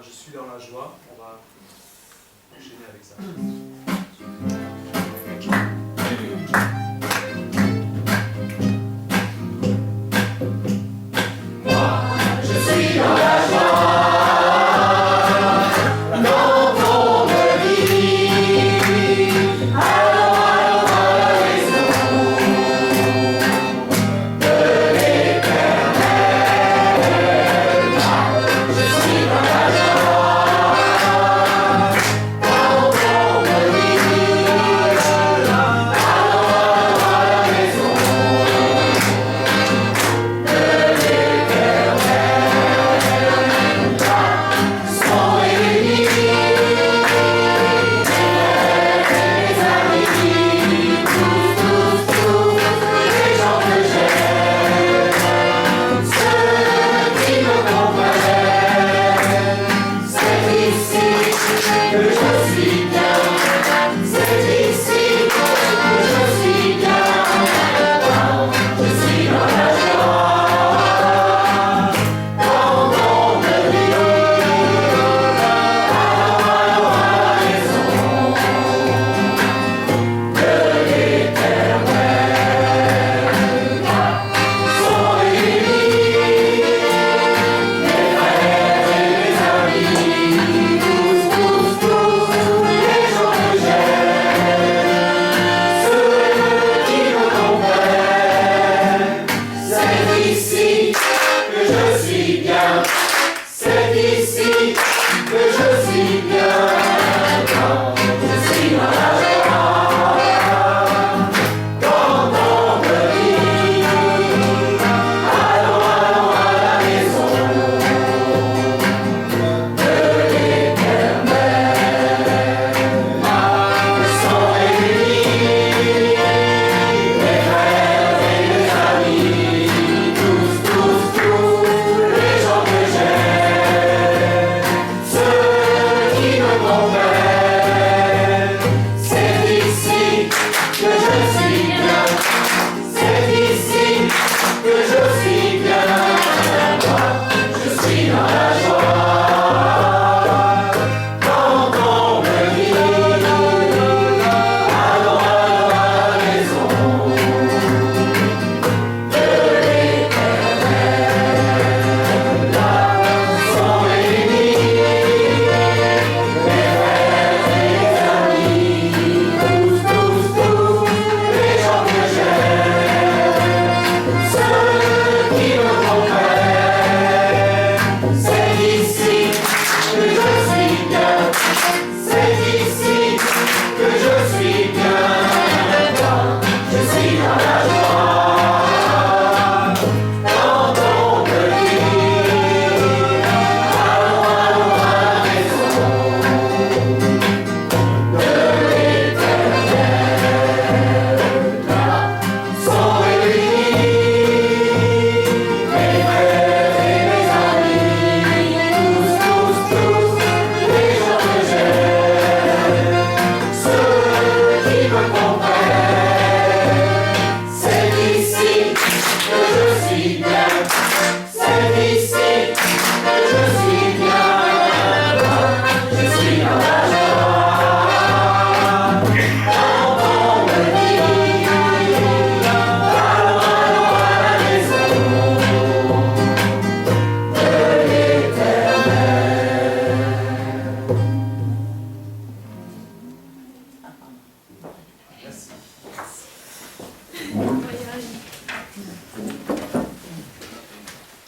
je suis dans la joie. On va enchaîner avec ça.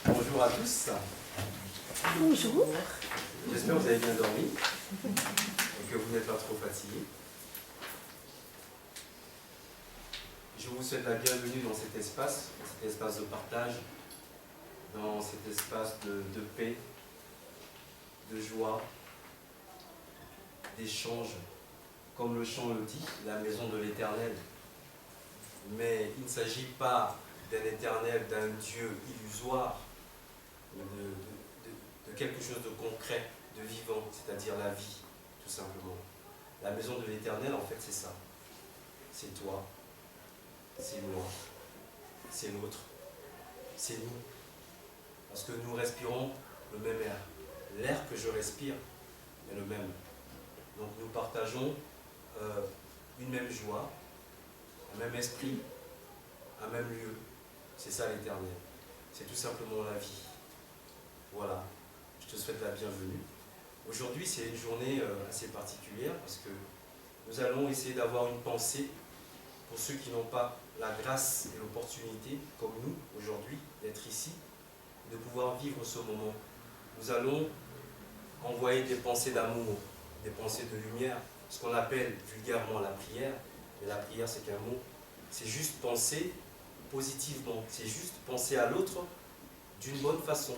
Bonjour à tous. Bonjour. J'espère que vous avez bien dormi et que vous n'êtes pas trop fatigués. Je vous souhaite la bienvenue dans cet espace de partage, dans cet espace de paix, de joie, d'échange, comme le chant le dit, la maison de l'Éternel. Mais il ne s'agit pas d'un éternel, d'un Dieu illusoire, de quelque chose de concret, de vivant, c'est-à-dire la vie, tout simplement. La maison de l'Éternel, en fait, c'est ça. C'est toi, c'est moi, c'est l'autre, c'est nous. Parce que nous respirons le même air. l'air que je respire est le même. Donc nous partageons une même joie, un même esprit, un même lieu. C'est ça l'éternel. C'est tout simplement la vie. Voilà, je te souhaite la bienvenue. Aujourd'hui, c'est une journée assez particulière parce que nous allons essayer d'avoir une pensée pour ceux qui n'ont pas la grâce et l'opportunité, comme nous, aujourd'hui, d'être ici, de pouvoir vivre ce moment. Nous allons envoyer des pensées d'amour, des pensées de lumière, ce qu'on appelle vulgairement la prière. Mais la prière, c'est qu'un mot. C'est juste penser positivement, c'est juste penser à l'autre d'une bonne façon.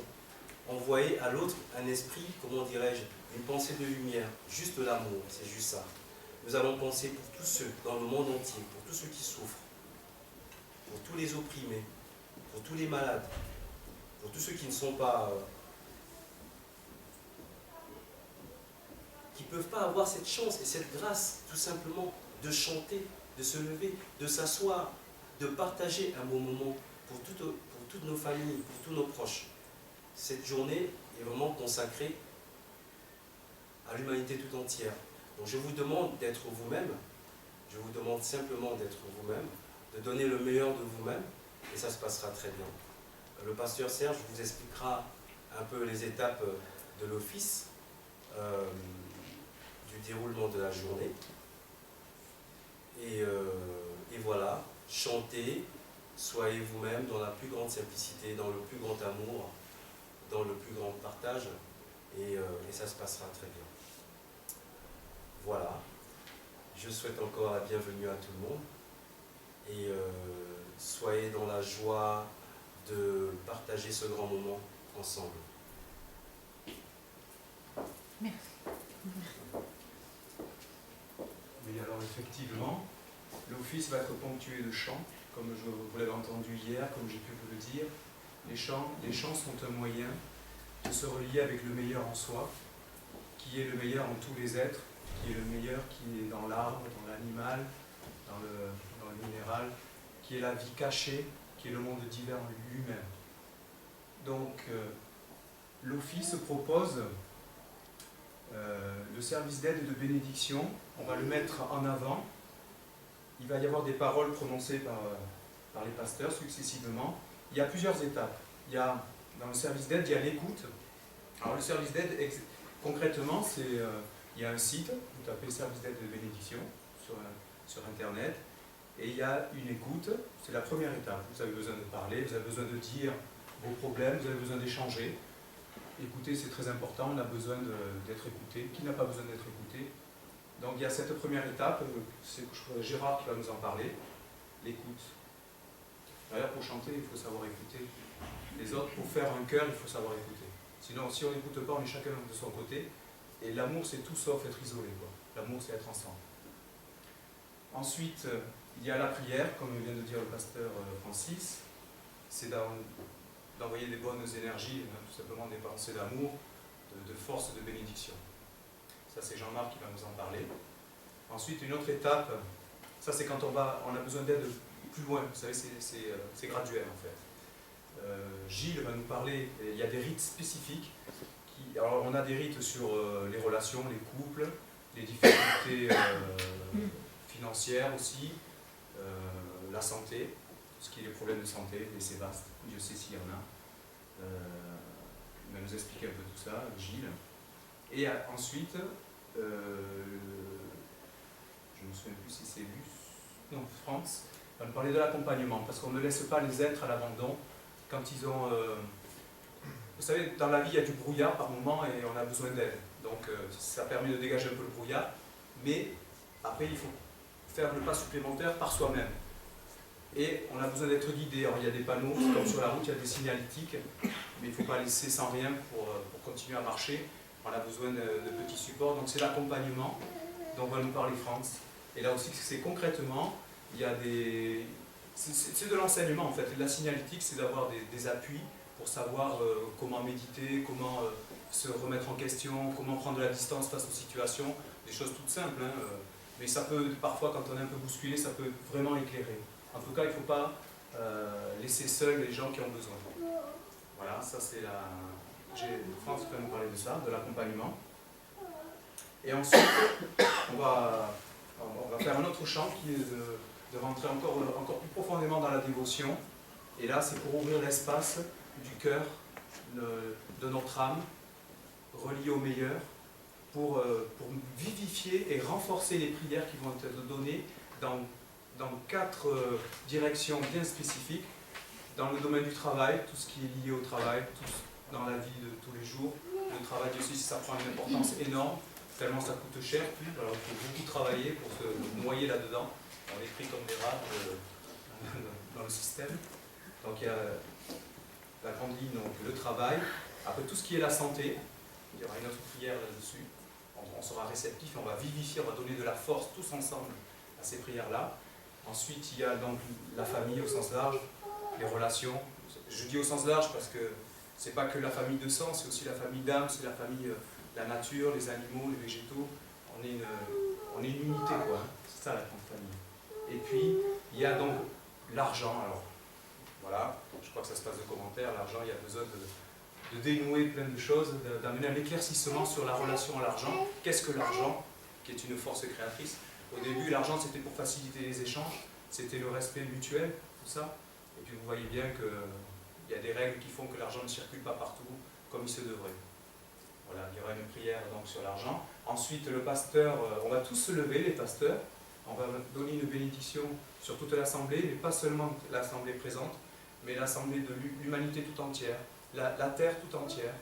Envoyer à l'autre un esprit, comment dirais-je, une pensée de lumière, juste de l'amour, c'est juste ça. Nous allons penser pour tous ceux dans le monde entier, pour tous ceux qui souffrent, pour tous les opprimés, pour tous les malades, pour tous ceux qui ne sont pas... qui ne peuvent pas avoir cette chance et cette grâce, tout simplement, de chanter, de se lever, de s'asseoir, de partager un bon moment pour toutes nos familles, pour tous nos proches. Cette journée est vraiment consacrée à l'humanité tout entière. Donc je vous demande d'être vous-même, je vous demande simplement d'être vous-même, de donner le meilleur de vous-même, et ça se passera très bien. Le pasteur Serge vous expliquera un peu les étapes de l'office, du déroulement de la journée. Et voilà, chantez, soyez vous-même dans la plus grande simplicité, dans le plus grand amour, dans le plus grand partage, et ça se passera très bien. Voilà, je souhaite encore la bienvenue à tout le monde, et soyez dans la joie de partager ce grand moment ensemble. Merci. Oui, alors effectivement, l'office va être ponctué de chants, comme vous l'avez entendu hier, comme j'ai pu vous le dire. Les chants sont un moyen de se relier avec le meilleur en soi, qui est le meilleur en tous les êtres, qui est le meilleur qui est dans l'arbre, dans l'animal, dans le minéral, qui est la vie cachée, qui est le monde divin lui-même. Donc, l'office propose le service d'aide et de bénédiction. On va le mettre en avant. Il va y avoir des paroles prononcées par les pasteurs successivement. Il y a plusieurs étapes. Dans le service d'aide, il y a l'écoute. Alors le service d'aide, concrètement, il y a un site, vous tapez service d'aide et de bénédiction sur Internet, et il y a une écoute. C'est la première étape. Vous avez besoin de parler, vous avez besoin de dire vos problèmes, vous avez besoin d'échanger. Écouter, c'est très important, on a besoin d'être écouté. Qui n'a pas besoin d'être écouté? Donc il y a cette première étape, c'est Gérard qui va nous en parler, l'écoute. D'ailleurs, pour chanter, il faut savoir écouter les autres. Pour faire un chœur, il faut savoir écouter. Sinon, si on n'écoute pas, on est chacun de son côté. Et l'amour, c'est tout sauf être isolé. L'amour, c'est être ensemble. Ensuite, il y a la prière, comme vient de dire le pasteur Francis. C'est d'envoyer des bonnes énergies, tout simplement des pensées d'amour, de force et de bénédiction. Ça, c'est Jean-Marc qui va nous en parler. Ensuite, une autre étape, ça c'est quand on a besoin d'aide plus loin. Vous savez, c'est graduel en fait. Gilles va nous parler, il y a des rites spécifiques. Alors, on a des rites sur les relations, les couples, les difficultés financières aussi, la santé, tout ce qui est les problèmes de santé, et c'est vaste, Dieu sait s'il y en a. Il va nous expliquer un peu tout ça, Gilles. Et ensuite, je ne me souviens plus si c'est Luce, non, France, va nous parler de l'accompagnement, parce qu'on ne laisse pas les êtres à l'abandon quand ils ont... vous savez, dans la vie, il y a du brouillard par moment et on a besoin d'aide. Donc ça permet de dégager un peu le brouillard, mais après il faut faire le pas supplémentaire par soi-même. Et on a besoin d'être guidé. Alors il y a des panneaux, comme sur la route, il y a des signalétiques, mais il ne faut pas laisser sans rien pour continuer à marcher. On a besoin de petits supports, donc c'est l'accompagnement dont va nous parler France. Et là aussi, c'est concrètement, il y a des... C'est de l'enseignement en fait. La signalétique, c'est d'avoir des appuis pour savoir comment méditer, comment se remettre en question, comment prendre de la distance face aux situations, des choses toutes simples, hein, mais ça peut, parfois quand on est un peu bousculé, ça peut vraiment éclairer. En tout cas, il ne faut pas laisser seuls les gens qui ont besoin. Voilà, ça c'est France va nous parler de ça, de l'accompagnement. Et ensuite, on va faire un autre champ qui est de rentrer encore plus profondément dans la dévotion. Et là, c'est pour ouvrir l'espace du cœur, de notre âme, relié au meilleur, pour vivifier et renforcer les prières qui vont être données dans 4 directions bien spécifiques. Dans le domaine du travail, tout ce qui est lié au travail, tout dans la vie de tous les jours. Le travail aussi, ça prend une importance énorme, tellement ça coûte cher. Alors il faut beaucoup travailler pour se noyer là-dedans. On est pris comme des rats dans le système. Donc il y a la grande ligne, donc le travail. Après tout ce qui est la santé, il y aura une autre prière là-dessus. On sera réceptif, on va vivifier, on va donner de la force tous ensemble à ces prières-là. Ensuite, il y a donc la famille au sens large, les relations. Je dis au sens large parce que c'est pas que la famille de sang, c'est aussi la famille d'âme, c'est la famille, la nature, les animaux, les végétaux. On est une unité, quoi. Hein. C'est ça la grande famille. Et puis, il y a donc l'argent. Alors, voilà, je crois que ça se passe de commentaires. L'argent, il y a besoin de dénouer plein de choses, d'amener un éclaircissement sur la relation à l'argent. Qu'est-ce que l'argent, qui est une force créatrice? Au début, l'argent, c'était pour faciliter les échanges, c'était le respect mutuel, tout ça. Et puis vous voyez bien qu'il y a des règles qui font que l'argent ne circule pas partout comme il se devrait. Voilà, il y aura une prière donc sur l'argent. Ensuite, le pasteur, on va tous se lever, les pasteurs. On va donner une bénédiction sur toute l'assemblée, mais pas seulement l'assemblée présente, mais l'assemblée de l'humanité tout entière, la terre tout entière,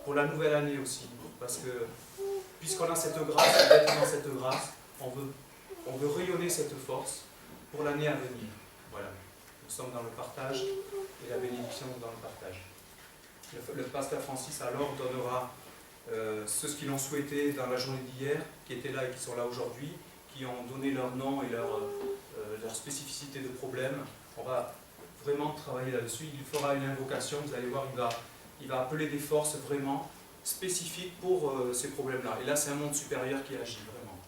pour la nouvelle année aussi. Parce que, puisqu'on a cette grâce, d'être dans cette grâce, on veut rayonner cette force pour l'année à venir. Voilà. Nous sommes dans le partage et la bénédiction dans le partage. Le pasteur Francis alors donnera ceux qui l'ont souhaité dans la journée d'hier, qui étaient là et qui sont là aujourd'hui, qui ont donné leur nom et leur spécificité de problème. On va vraiment travailler là-dessus. Il fera une invocation, vous allez voir, il va appeler des forces vraiment spécifiques pour ces problèmes-là. Et là, c'est un monde supérieur qui agit vraiment.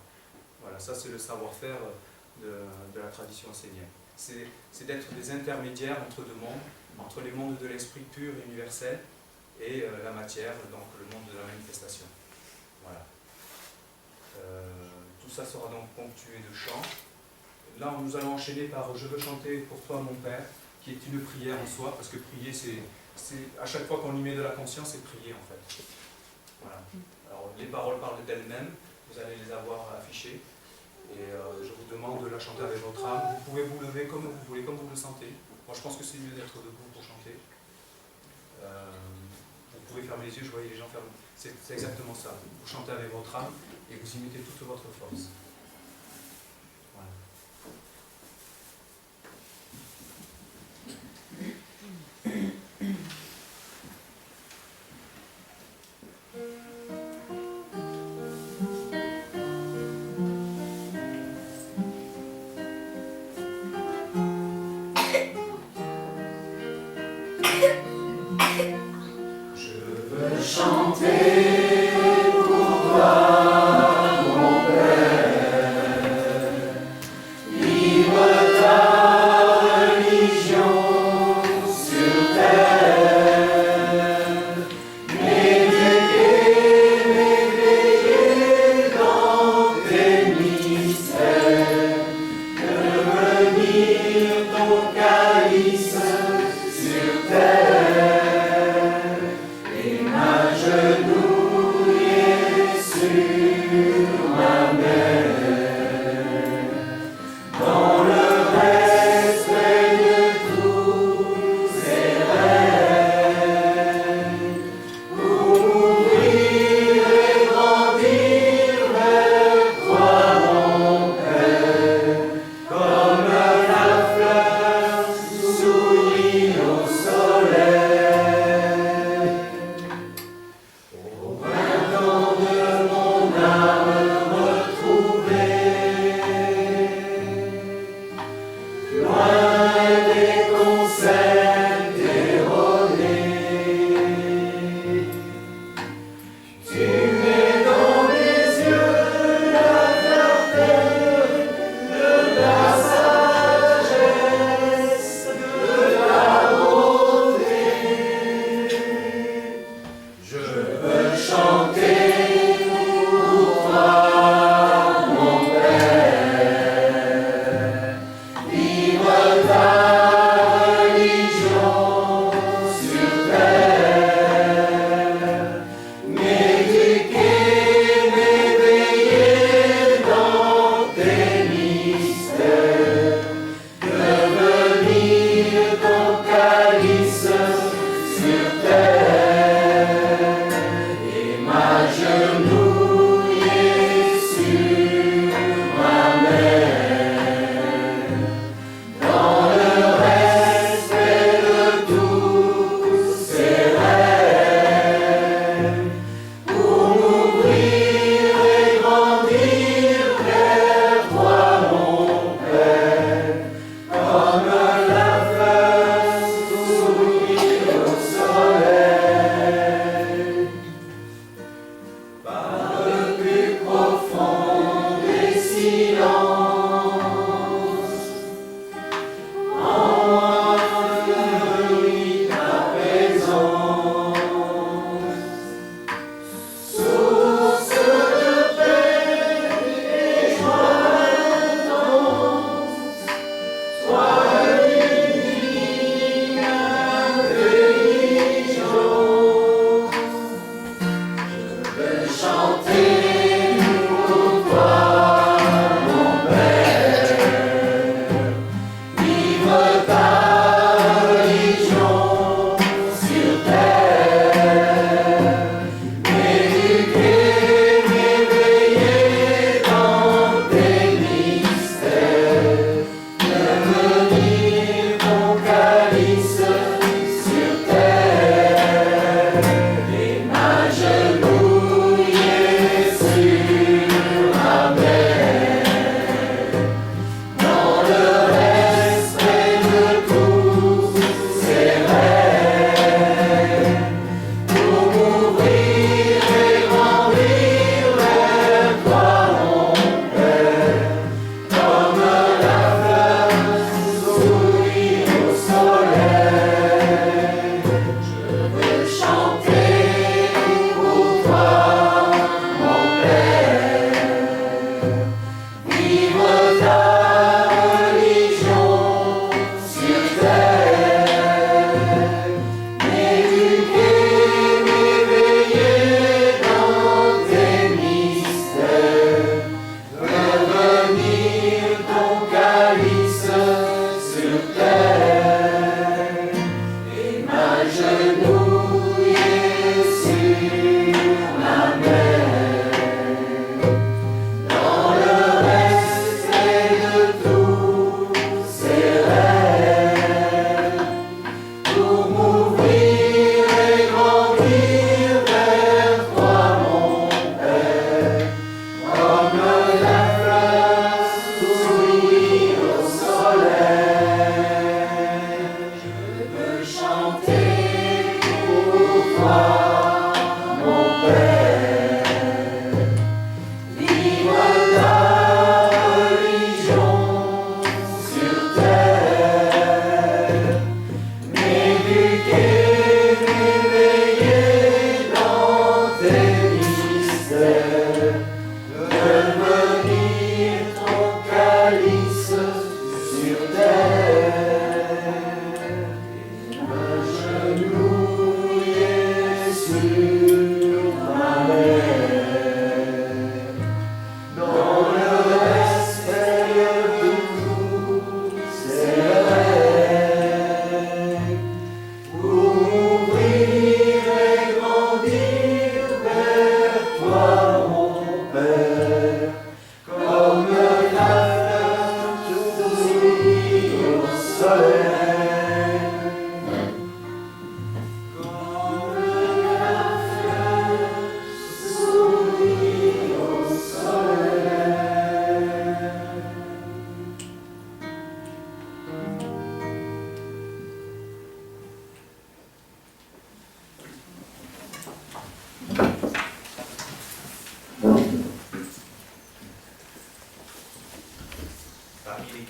Voilà, ça c'est le savoir-faire de la tradition essénienne. C'est d'être des intermédiaires entre deux mondes, entre les mondes de l'esprit pur et universel et la matière, donc le monde de la manifestation. Voilà. Tout ça sera donc ponctué de chants. Là, nous allons enchaîner par « Je veux chanter pour toi, mon Père », qui est une prière en soi, parce que prier, c'est à chaque fois qu'on y met de la conscience, c'est prier en fait. Voilà. Alors, les paroles parlent d'elles-mêmes, vous allez les avoir affichées. Et je vous demande de la chanter avec votre âme. Vous pouvez vous lever comme vous voulez, comme vous le sentez. Moi, je pense que c'est mieux d'être debout pour chanter. Vous pouvez fermer les yeux, je voyais les gens fermer. C'est exactement ça. Vous chantez avec votre âme et vous y mettez toute votre force. Voilà. Chanter pour toi, mon Père.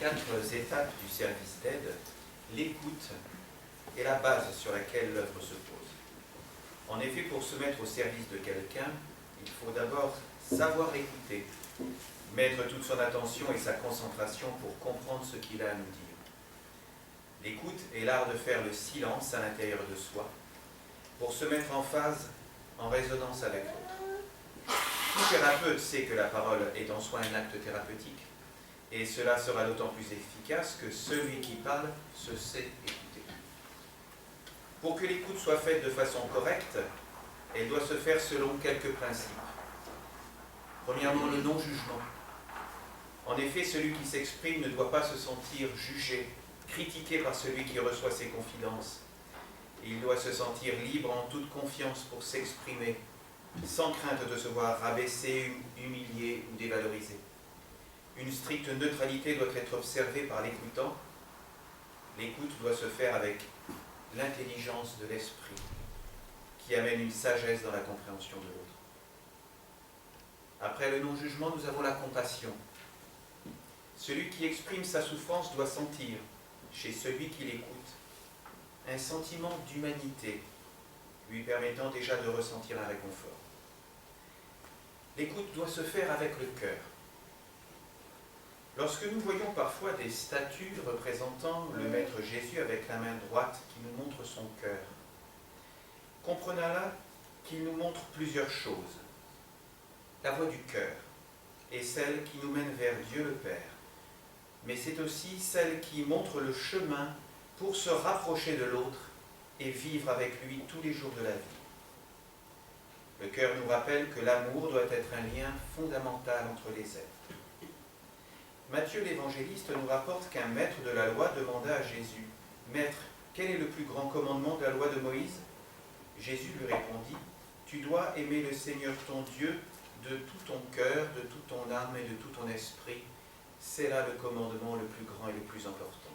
4 étapes du service d'aide, l'écoute est la base sur laquelle l'œuvre se pose. En effet, pour se mettre au service de quelqu'un, il faut d'abord savoir écouter, mettre toute son attention et sa concentration pour comprendre ce qu'il a à nous dire. L'écoute est l'art de faire le silence à l'intérieur de soi, pour se mettre en phase, en résonance avec l'autre. Tout thérapeute sait que la parole est en soi un acte thérapeutique, et cela sera d'autant plus efficace que celui qui parle se sait écouter. Pour que l'écoute soit faite de façon correcte, elle doit se faire selon quelques principes. Premièrement, le non-jugement. En effet, celui qui s'exprime ne doit pas se sentir jugé, critiqué par celui qui reçoit ses confidences. Il doit se sentir libre en toute confiance pour s'exprimer, sans crainte de se voir rabaissé, humilié ou dévalorisé. Une stricte neutralité doit être observée par l'écoutant. L'écoute doit se faire avec l'intelligence de l'esprit, qui amène une sagesse dans la compréhension de l'autre. Après le non-jugement, nous avons la compassion. Celui qui exprime sa souffrance doit sentir, chez celui qui l'écoute, un sentiment d'humanité, lui permettant déjà de ressentir un réconfort. L'écoute doit se faire avec le cœur. Lorsque nous voyons parfois des statues représentant le Maître Jésus avec la main droite qui nous montre son cœur, comprenons-là qu'il nous montre plusieurs choses. La voie du cœur est celle qui nous mène vers Dieu le Père, mais c'est aussi celle qui montre le chemin pour se rapprocher de l'autre et vivre avec lui tous les jours de la vie. Le cœur nous rappelle que l'amour doit être un lien fondamental entre les êtres. Matthieu l'évangéliste nous rapporte qu'un maître de la loi demanda à Jésus, « Maître, quel est le plus grand commandement de la loi de Moïse ?» Jésus lui répondit, « Tu dois aimer le Seigneur ton Dieu de tout ton cœur, de toute ton âme et de tout ton esprit. C'est là le commandement le plus grand et le plus important.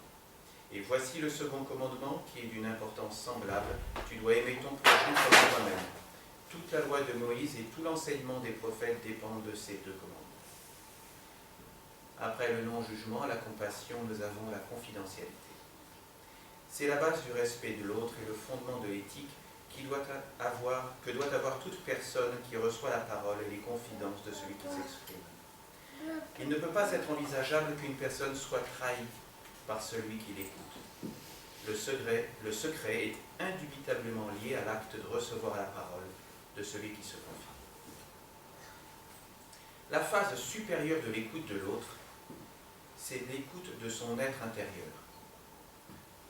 Et voici le second commandement qui est d'une importance semblable. Tu dois aimer ton prochain comme toi-même. Toute la loi de Moïse et tout l'enseignement des prophètes dépendent de ces deux commandements. » Après le non-jugement, la compassion, nous avons la confidentialité. C'est la base du respect de l'autre et le fondement de l'éthique que doit avoir toute personne qui reçoit la parole et les confidences de celui qui s'exprime. Il ne peut pas être envisageable qu'une personne soit trahie par celui qui l'écoute. Le secret est indubitablement lié à l'acte de recevoir la parole de celui qui se confie. La phase supérieure de l'écoute de l'autre, c'est l'écoute de son être intérieur.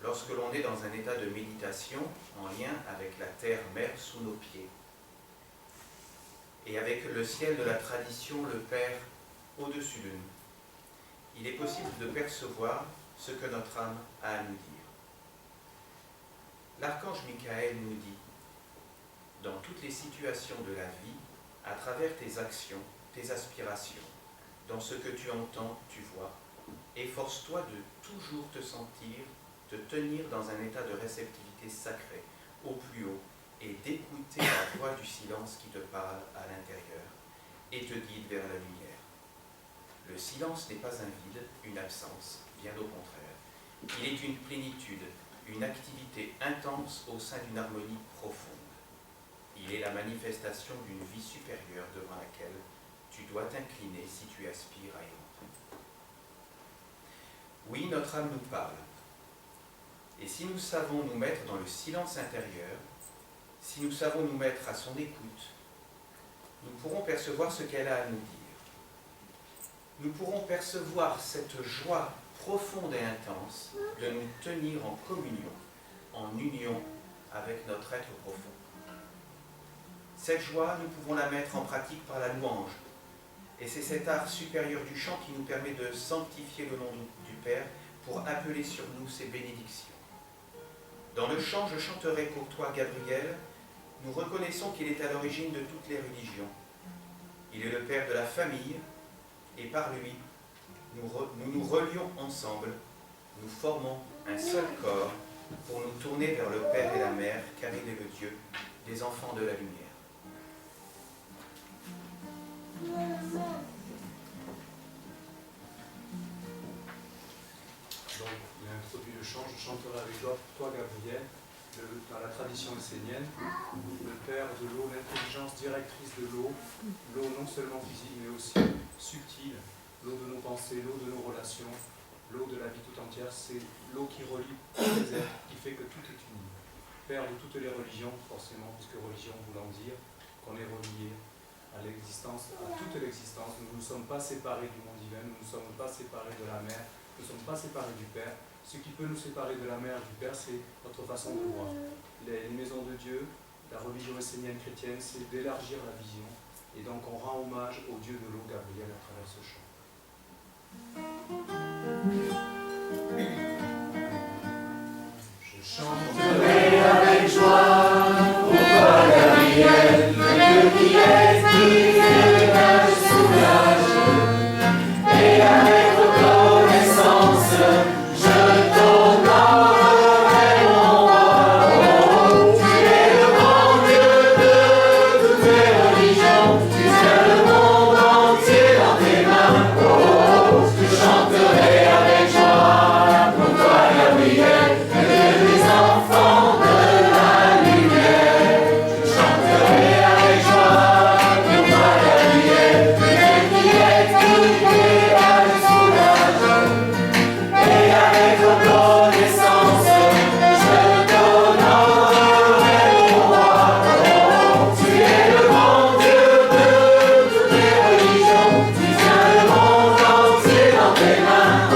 Lorsque l'on est dans un état de méditation en lien avec la terre-mère sous nos pieds et avec le ciel de la tradition, le Père, au-dessus de nous, il est possible de percevoir ce que notre âme a à nous dire. L'archange Michael nous dit, dans toutes les situations de la vie, à travers tes actions, tes aspirations, dans ce que tu entends, tu vois, efforce-toi de toujours te sentir, te tenir dans un état de réceptivité sacrée, au plus haut, et d'écouter la voix du silence qui te parle à l'intérieur et te guide vers la lumière. Le silence n'est pas un vide, une absence, bien au contraire. Il est une plénitude, une activité intense au sein d'une harmonie profonde. Il est la manifestation d'une vie supérieure devant laquelle tu dois t'incliner si tu aspires à y entrer. Oui, notre âme nous parle. Et si nous savons nous mettre dans le silence intérieur, si nous savons nous mettre à son écoute, nous pourrons percevoir ce qu'elle a à nous dire. Nous pourrons percevoir cette joie profonde et intense de nous tenir en communion, en union avec notre être profond. Cette joie, nous pouvons la mettre en pratique par la louange. Et c'est cet art supérieur du chant qui nous permet de sanctifier le nom du Père pour appeler sur nous ses bénédictions. Dans le chant « Je chanterai pour toi, Gabriel », nous reconnaissons qu'il est à l'origine de toutes les religions. Il est le Père de la famille, et par lui, nous nous relions ensemble, nous formons un seul corps pour nous tourner vers le Père et la Mère, car il est le Dieu des enfants de la lumière. introduit le chant. Je chanterai avec toi, Gabriel, dans la tradition essénienne, le père de l'eau, l'intelligence directrice de l'eau, l'eau non seulement physique mais aussi subtile, l'eau de nos pensées, l'eau de nos relations, l'eau de la vie tout entière, c'est l'eau qui relie tous les êtres, qui fait que tout est uni. Père de toutes les religions, forcément, puisque religion voulant dire qu'on est relié à l'existence, à toute l'existence. Nous ne sommes pas séparés du monde divin, nous ne sommes pas séparés de la mer, nous ne sommes pas séparés du Père. Ce qui peut nous séparer de la mer et du Père, c'est notre façon de voir. Les maisons de Dieu, la religion essénienne chrétienne, c'est d'élargir la vision. Et donc on rend hommage au Dieu de l'eau, Gabriel, à travers ce chant. Je chanterai avec joie au roi Gabriel, le Dieu qui est me soulage, et avec reconnaissance, je t'honorerai mon roi. Oh, tu es le grand Dieu de toutes les religions, tu tiens le monde entier dans tes mains. Oh, je chanterai avec joie pour toi, Gabriel, le Dieu des enfants de la lumière. Je chanterai avec joie pour toi, Gabriel, le Dieu qui est tout et à le soulage. Et avec reconnaissance, je t'honorerai mon roi. Oh, tu es le grand Dieu de toutes les religions, tu tiens le monde entier dans tes mains. Oh,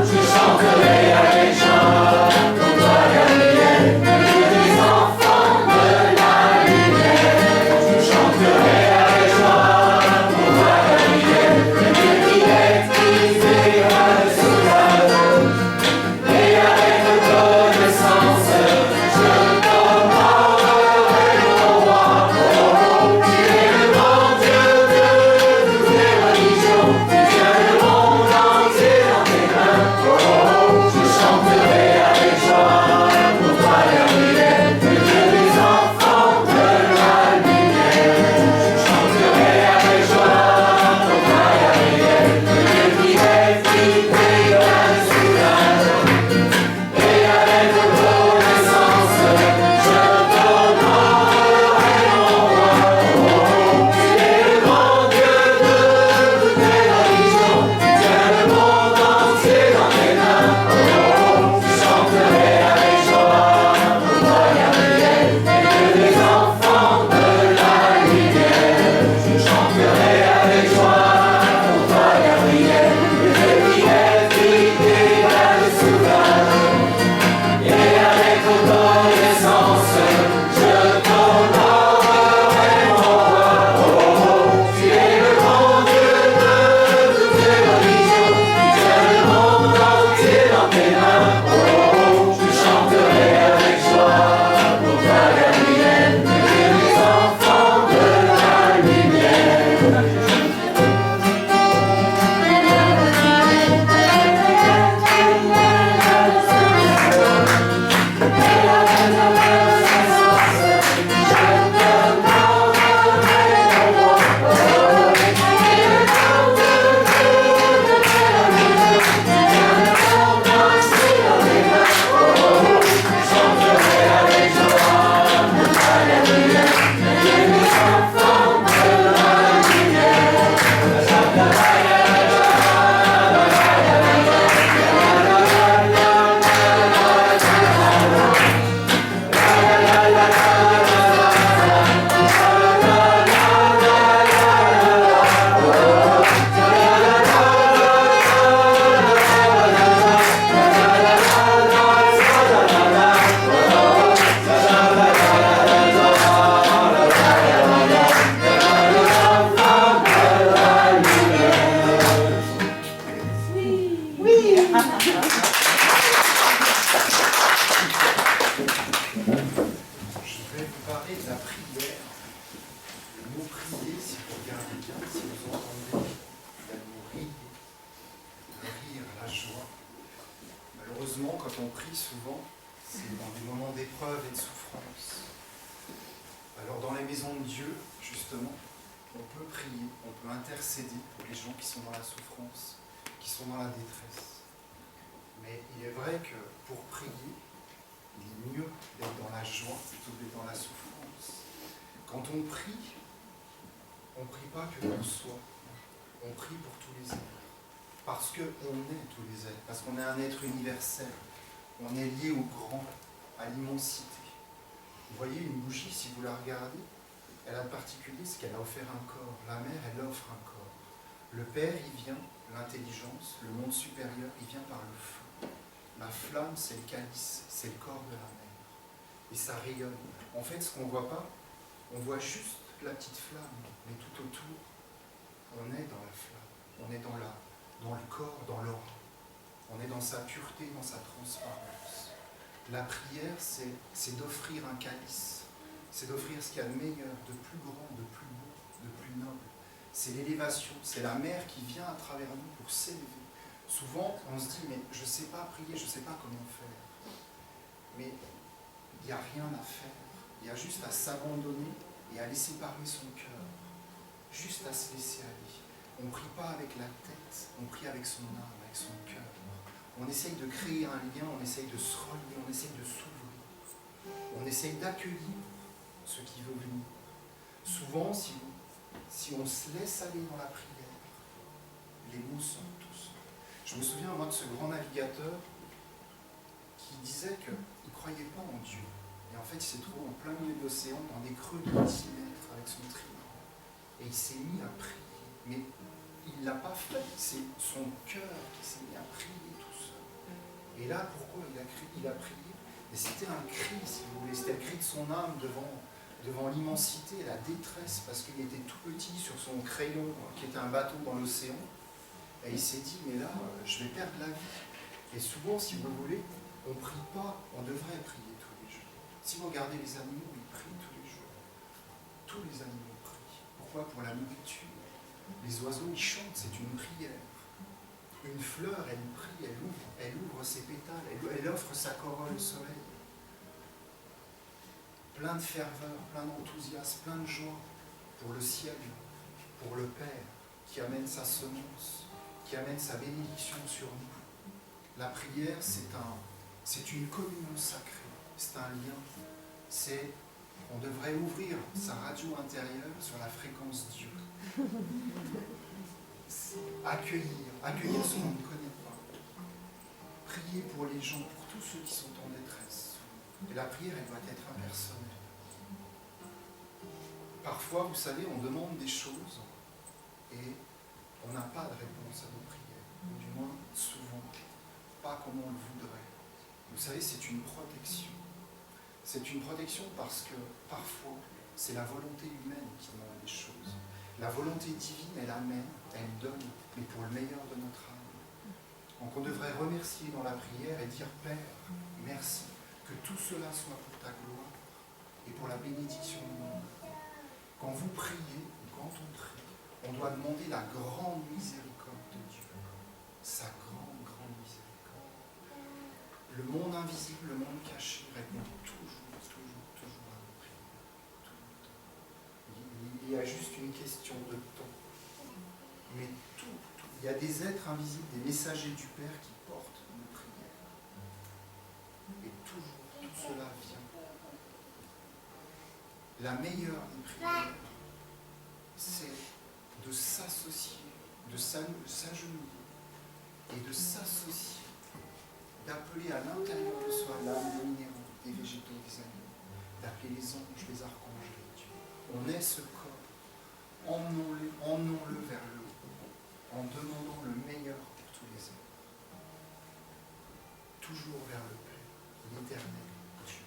je chanterai avec joie pour toi, Gabriel, le Dieu des enfants de la lumière. Je chanterai avec joie pour toi, Gabriel, le Dieu qui est brisé à le soulage. Et avec reconnaissance, je t'honorerai mon roi. Oh, tu es le grand Dieu de toutes les religions, tu tiens le monde entier dans tes mains. Oh, je chanterai avec joie pour toi, Gabriel, le Dieu des enfants de la lumière. Je chanterai avec joie pour toi, Gabriel, le Dieu qui est brisé à le soulage. Et avec reconnaissance, je t'honorerai mon roi. Oh, tu es le grand Dieu de toutes les religions, tu tiens le monde entier dans tes mains. Oh, je chanterai avec joie pour toi, Gabriel, le Dieu des enfants de la lumière. Je chanterai avec joie pour toi, Gabriel, le Dieu qui est brisé à le soulage. Et avec reconnaissance, je t'honorerai mon roi. Oh, tu es le grand Dieu de toutes les religions, tu tiens le monde entier dans tes mains. Oh, je chanterai avec joie pour toi, Gabriel, le Dieu des enfants de la lumière. Je vais vous parler de la prière. Le mot prier, si vous regardez bien, si vous entendez, il y a le mot rire, le rire, la joie. Malheureusement, quand on prie souvent, c'est dans des moments d'épreuve et de souffrance. Alors dans les maisons de Dieu, justement, on peut prier, on peut intercéder pour les gens qui sont dans la souffrance, qui sont dans la détresse. Mais il est vrai que pour prier, il est mieux d'être dans la joie plutôt que d'être dans la souffrance. Quand on ne prie pas que pour soi, on prie pour tous les êtres. Parce qu'on est tous les êtres, parce qu'on est un être universel. On est lié au grand, à l'immensité. Vous voyez une bougie, si vous la regardez, elle a un particulier, c'est qu'elle a offert un corps. La mère, elle offre un corps. Le Père, il vient, l'intelligence, le monde supérieur, il vient par le feu. La flamme, c'est le calice, c'est le corps de la mère. Et ça rayonne. En fait, ce qu'on ne voit pas, on voit juste la petite flamme, mais tout autour, on est dans la flamme, on est dans le corps, dans l'aura. On est dans sa pureté, dans sa transparence. La prière, c'est d'offrir un calice, c'est d'offrir ce qu'il y a de meilleur, de plus grand, de plus beau, de plus noble. C'est l'élévation, c'est la mère qui vient à travers nous pour s'élever. Souvent, on se dit, mais je ne sais pas prier, je ne sais pas comment faire. Mais il n'y a rien à faire. Il y a juste à s'abandonner et à laisser parler son cœur. Juste à se laisser aller. On ne prie pas avec la tête, on prie avec son âme, avec son cœur. On essaye de créer un lien, on essaye de se relier, on essaye de s'ouvrir. On essaye d'accueillir ce qui veut venir. Souvent, si on se laisse aller dans la prière, les mots sortent tous. Je me souviens, moi, de ce grand navigateur qui disait qu'il ne croyait pas en Dieu. Et en fait, il s'est trouvé en plein milieu de l'océan, dans des creux de 10 mètres, avec son trimaran. Et il s'est mis à prier. Mais il ne l'a pas fait. C'est son cœur qui s'est mis à prier tout seul. Et là, pourquoi il a prié? Et c'était un cri, si vous voulez. C'était le cri de son âme devant l'immensité, la détresse, parce qu'il était tout petit sur son crayon, qui était un bateau dans l'océan. Et il s'est dit, mais là, je vais perdre la vie. Et souvent, si vous voulez, on ne prie pas, on devrait prier tous les jours. Si vous regardez les animaux, ils prient tous les jours. Tous les animaux prient. Pourquoi? Pour la nourriture. Les oiseaux, ils chantent, c'est une prière. Une fleur, elle prie, elle ouvre ses pétales, elle offre sa corolle au soleil. Plein de ferveur, plein d'enthousiasme, plein de joie pour le ciel, pour le Père qui amène sa semence, qui amène sa bénédiction sur nous. La prière, c'est une communion sacrée, c'est un lien. On devrait ouvrir sa radio intérieure sur la fréquence Dieu. Accueillir ce qu'on ne connaît pas. Prier pour les gens, pour tous ceux qui sont en détresse. Et la prière, elle doit être impersonnelle. Parfois, vous savez, on demande des choses et on n'a pas de réponse à nos prières. Ou du moins, souvent, pas comme on le voudrait. Vous savez, c'est une protection. C'est une protection parce que, parfois, c'est la volonté humaine qui demande des choses. La volonté divine, elle amène, elle donne, mais pour le meilleur de notre âme. Donc on devrait remercier dans la prière et dire, Père, merci, que tout cela soit pour ta gloire et pour la bénédiction du monde. Quand vous priez, ou quand on prie, on doit demander la grande miséricorde de Dieu. Sa grande, grande miséricorde. Le monde invisible, le monde caché répond toujours à nos prières. Tout le temps. Il y a juste une question de temps. Mais tout. Il y a des êtres invisibles, des messagers du Père qui portent nos prières. Et toujours, tout cela vient. La meilleure des prières, c'est de s'associer, de s'agenouiller et de s'associer, d'appeler à l'intérieur de soi l'âme, les minéraux, des végétaux, des animaux, d'appeler les anges, les archanges, les dieux. On est ce corps, emmenons-le vers le haut, en demandant le meilleur pour tous les êtres. Toujours vers le Père, l'éternel Dieu.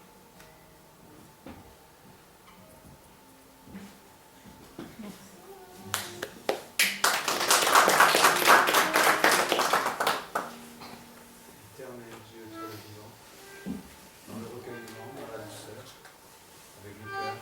Éternel Dieu, toi le vivant, dans le recueillement, dans la douceur, avec le cœur.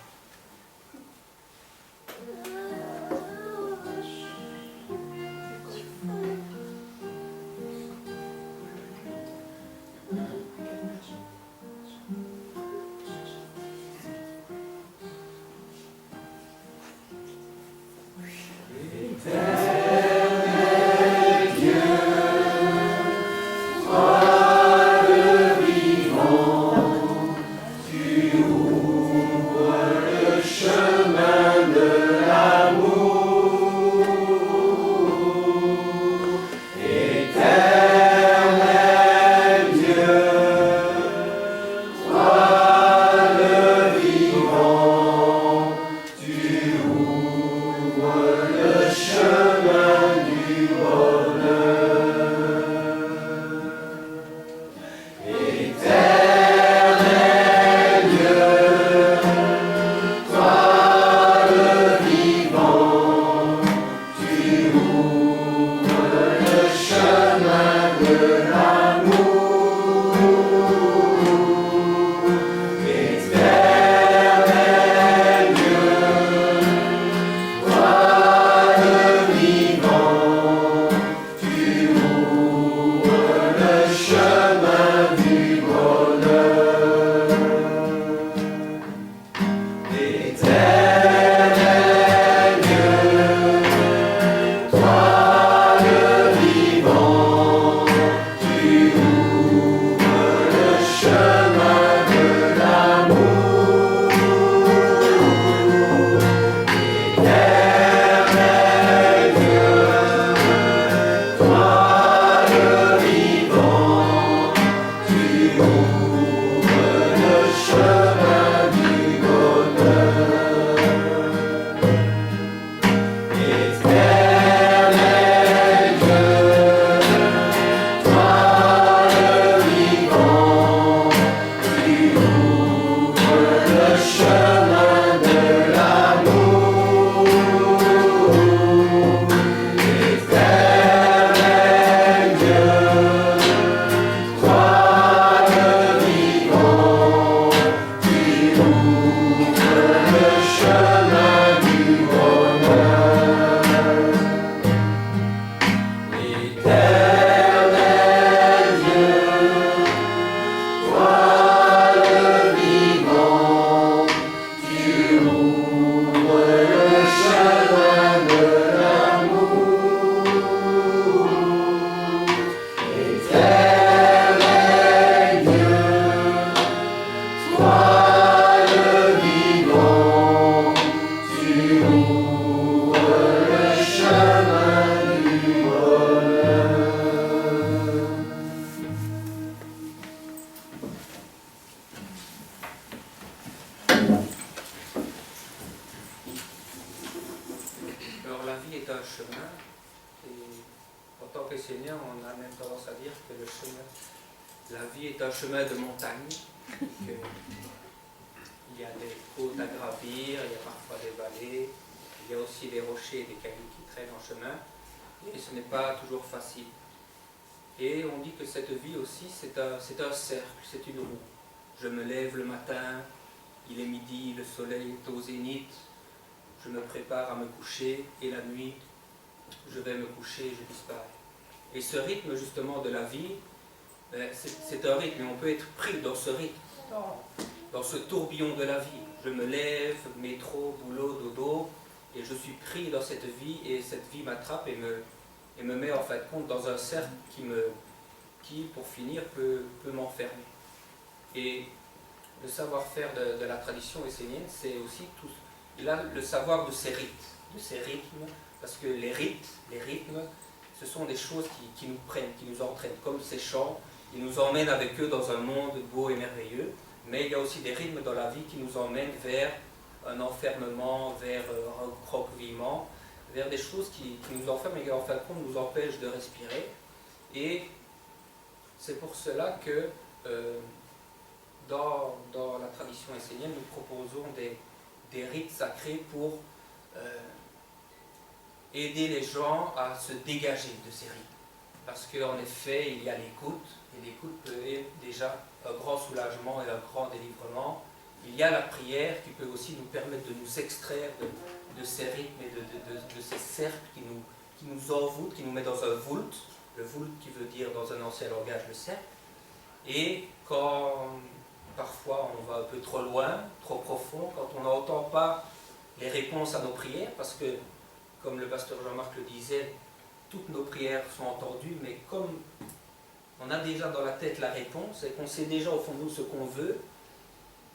chemin. Et en tant qu'Essénien, on a même tendance à dire que le chemin, la vie est un chemin de montagne. Il y a des côtes à gravir, il y a parfois des vallées, il y a aussi des rochers et des cailloux qui traînent en chemin. Et ce n'est pas toujours facile. Et on dit que cette vie aussi, c'est un cercle, c'est une roue. Je me lève le matin, il est midi, le soleil est au zénith, je me prépare à me coucher, et la nuit, je vais me coucher et je disparais. Et ce rythme justement de la vie, c'est un rythme, et on peut être pris dans ce rythme, dans ce tourbillon de la vie. Je me lève, métro, boulot, dodo, et je suis pris dans cette vie, et cette vie m'attrape et me met en fin de compte dans un cercle qui pour finir, peut m'enfermer. Et le savoir-faire de la tradition essénienne, c'est aussi tout, le savoir de ces rythmes, parce que les rythmes, ce sont des choses qui nous prennent, qui nous entraînent, comme ces chants, ils nous emmènent avec eux dans un monde beau et merveilleux, mais il y a aussi des rythmes dans la vie qui nous emmènent vers un enfermement, vers un recroquevillement, vers des choses qui nous enferment et qui en fin de compte nous empêchent de respirer. Et c'est pour cela que dans la tradition essénienne, nous proposons des rites sacrés pour aider les gens à se dégager de ces rites. Parce qu'en effet, il y a l'écoute, et l'écoute peut être déjà un grand soulagement et un grand délivrement. Il y a la prière qui peut aussi nous permettre de nous extraire de ces rythmes et de ces cercles qui nous envoûtent, qui nous met dans un voult, le voult qui veut dire dans un ancien langage le cercle. Et quand parfois on va un peu trop loin, trop profond, quand on n'entend pas les réponses à nos prières, parce que, comme le pasteur Jean-Marc le disait, toutes nos prières sont entendues, mais comme on a déjà dans la tête la réponse, et qu'on sait déjà au fond de nous ce qu'on veut,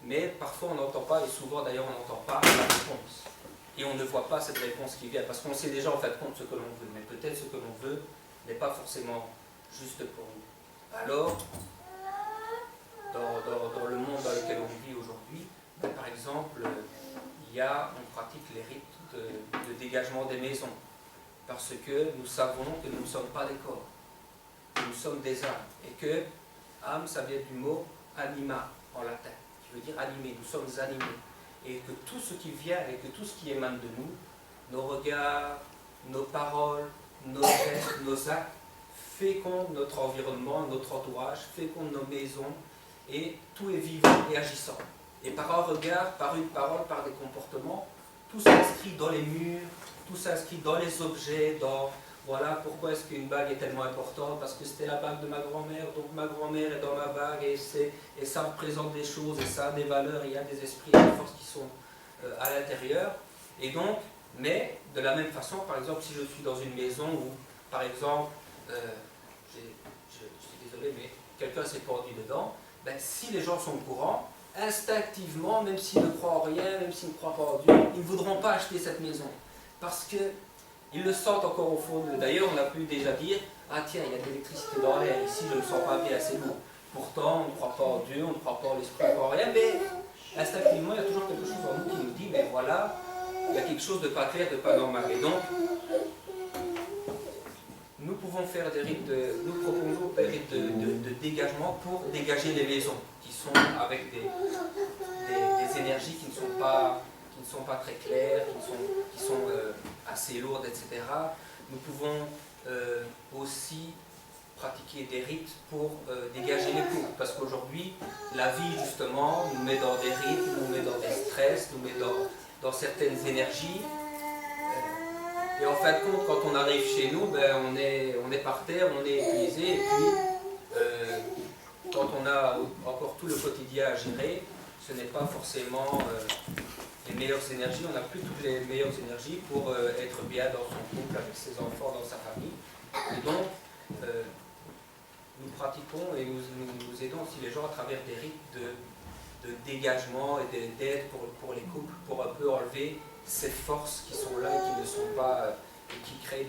mais parfois on n'entend pas, et souvent d'ailleurs on n'entend pas la réponse. Et on ne voit pas cette réponse qui vient, parce qu'on sait déjà en fait compte ce que l'on veut, mais peut-être ce que l'on veut n'est pas forcément juste pour nous. Alors, dans le monde dans lequel on vit aujourd'hui, par exemple, on pratique les rites de dégagement des maisons, parce que nous savons que nous ne sommes pas des corps, que nous sommes des âmes, et que âme, ça vient du mot anima en latin, qui veut dire animé, nous sommes animés, et que tout ce qui vient et que tout ce qui émane de nous, nos regards, nos paroles, nos gestes, nos actes, fécondent notre environnement, notre entourage, fécondent nos maisons, et tout est vivant et agissant. Et par un regard, par une parole, par des comportements, tout s'inscrit dans les murs, tout s'inscrit dans les objets, voilà pourquoi est-ce qu'une bague est tellement importante, parce que c'était la bague de ma grand-mère, donc ma grand-mère est dans ma bague, et ça représente des choses, et ça a des valeurs, il y a des esprits et des forces qui sont à l'intérieur. Et donc, mais de la même façon, par exemple, si je suis dans une maison où, par exemple, je suis désolé, mais quelqu'un s'est pendu dedans, ben, si les gens sont au courant, instinctivement, même s'ils ne croient en rien, même s'ils ne croient pas en Dieu, ils ne voudront pas acheter cette maison. Parce qu'ils le sentent encore au fond d'eux. D'ailleurs, on a pu déjà dire, ah tiens, il y a de l'électricité dans l'air, ici je ne me sens pas bien, c'est lourd. Pourtant, on ne croit pas en Dieu, on ne croit pas en l'esprit, on ne croit en rien, mais instinctivement, il y a toujours quelque chose en nous qui nous dit, mais voilà, il y a quelque chose de pas clair, de pas normal. Et donc, nous pouvons faire des rites, nous proposons des rites de dégagement pour dégager les maisons qui sont avec des énergies qui ne sont pas très claires, qui sont assez lourdes, etc. Nous pouvons aussi pratiquer des rites pour dégager les couples, parce qu'aujourd'hui, la vie justement nous met dans des rythmes, nous met dans des stress, nous met dans certaines énergies. Et en fin de compte, quand on arrive chez nous, ben, on est par terre, on est épuisé, et puis quand on a encore tout le quotidien à gérer, ce n'est pas forcément les meilleures énergies, on n'a plus toutes les meilleures énergies pour être bien dans son couple, avec ses enfants, dans sa famille. Et donc, nous pratiquons et nous aidons aussi les gens à travers des rites de dégagement et d'aide pour les couples, pour un peu enlever ces forces qui sont là et qui ne sont pas, et qui créent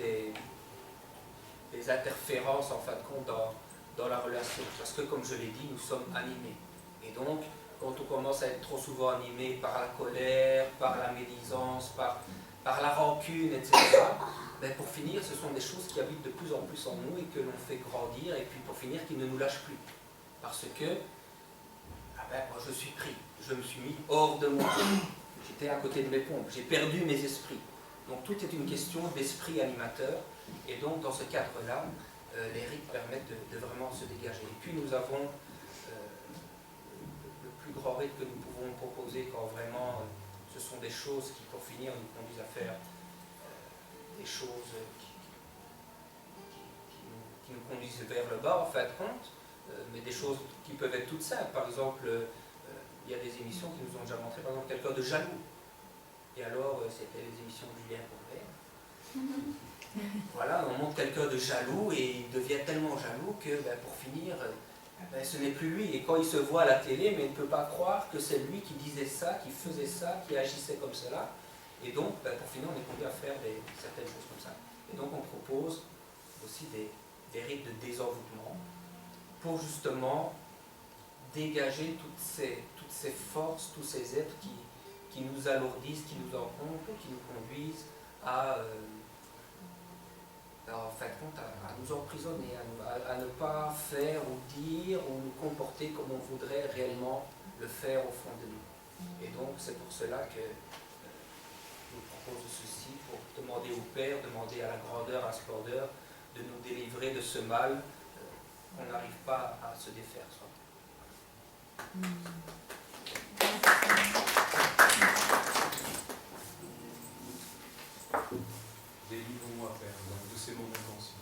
des interférences en fin de compte dans la relation. Parce que comme je l'ai dit, nous sommes animés. Et donc, quand on commence à être trop souvent animé par la colère, par la médisance, par la rancune, etc., ben, pour finir, ce sont des choses qui habitent de plus en plus en nous et que l'on fait grandir, et puis pour finir, qui ne nous lâchent plus. Parce que, moi je suis pris, je me suis mis hors de moi, j'étais à côté de mes pompes, j'ai perdu mes esprits. Donc tout est une question d'esprit animateur, et donc dans ce cadre-là, les rites permettent de vraiment se dégager. Et puis nous avons le plus grand rite que nous pouvons proposer quand vraiment ce sont des choses qui, pour finir, nous conduisent à faire des choses qui nous conduisent vers le bas, en fin de compte, mais des choses qui peuvent être toutes simples. Par exemple, il y a des émissions qui nous ont déjà montré, par exemple, quelqu'un de jaloux. Et alors, c'était les émissions de Julien Courbet. Voilà, on montre quelqu'un de jaloux et il devient tellement jaloux que, pour finir, ce n'est plus lui. Et quand il se voit à la télé, mais il ne peut pas croire que c'est lui qui disait ça, qui faisait ça, qui agissait comme cela. Et donc, pour finir, on est conduit à faire certaines choses comme ça. Et donc, on propose aussi des rites de désenvoûtement pour justement dégager toutes ces forces, tous ces êtres qui nous alourdissent, qui nous encombrent, qui nous conduisent à en fin de compte, à nous emprisonner, à ne pas faire ou dire ou nous comporter comme on voudrait réellement le faire au fond de nous. Et donc, c'est pour cela que je vous propose ceci, pour demander au Père, demander à la grandeur, à la splendeur, de nous délivrer de ce mal qu'on n'arrive pas à se défaire soi. Délivre-moi, Père, donc, de ces moments tensions.